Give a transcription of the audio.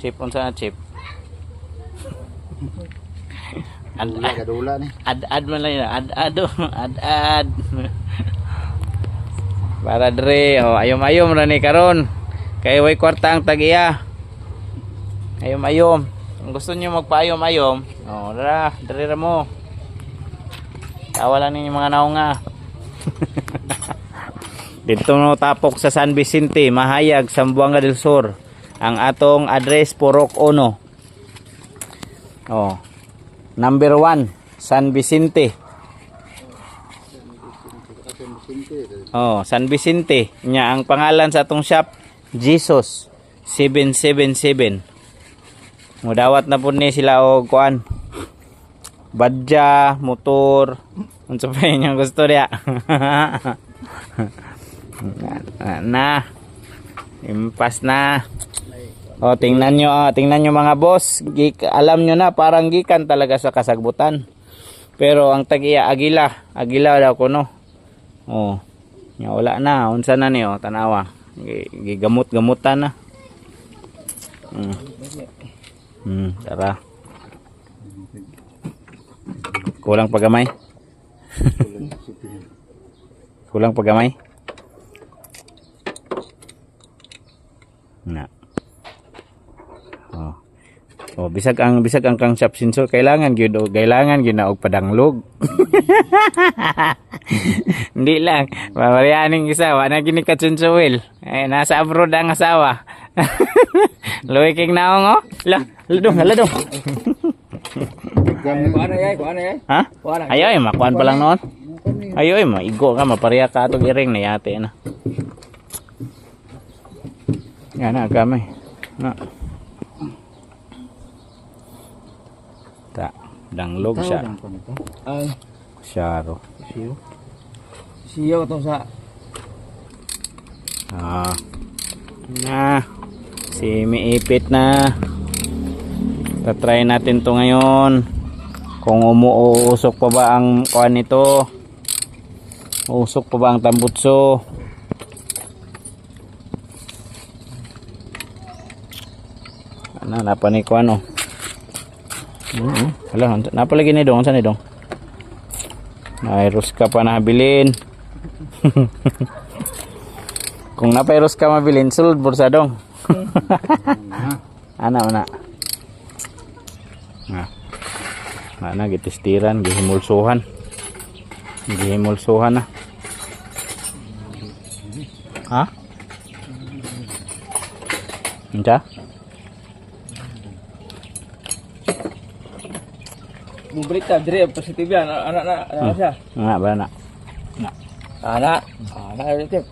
Chip unsa na chip? Kadula ni. Ad man lang yun. Ad. Para dre, oh, ayom-ayom ra ni karon. Kay way kwarta ang tag-iya. Ayom-ayom. Kung gusto niyo magpaayom-ayom, oh, dre ra mo. Tawa lang ninyo mga naunga. Dito no tapok sa San Vicente, Mahayag, Zamboanga del Sur. Ang atong address Purok 1. Oh. Number 1, San Vicente. Oh, San Vicente. Nya ang pangalan sa atong shop, Jesus 777. Mudawat na pud ni sila og kuan. Badja, motor, unsa pa yung gusto dia. Na. Impas na. O tingnan nyo mga boss, alam nyo na parang gikan talaga sa kasagbutan. Pero ang tag-iya agila daw kuno. Oh. Ya wala na, unsa na ni tanawa. Gigamot-gamutan na. Tara. Kulang pagamay. Kulang pagamay. Na. Oh, bisag ang kang shop sensor kailangan gyud na og padanglog. Hindi lang, marianing isa wa na gini ka sunsuwil. Nasa abroad ang asawa. Luwi king naong ladong. Kuan ay. Ha? Ayoy, makuan pa lang noon. Ayoy, maigo ka mapariya ka atong iring na yate na. Yan na gamay. Na. Ta, danglog siya. Ay, Syaro. siyo to sa si miipit na. Tatry natin to ngayon. Kung umuusok pa ba ang kuan nito. Usok pa ba ang tambutso. Ano, napani ko ano. Hala, napalagi ni dong, saan ni dong? Mayros ka pa nabilin. Kung napayros ka mabilin, sulod bursa dong. Ana. Ana gitistiran, gihimulsuhan. Na. Ha? Enca? Mubalik ta dire positif yan anak siya. Anak ba anak? Anak positif.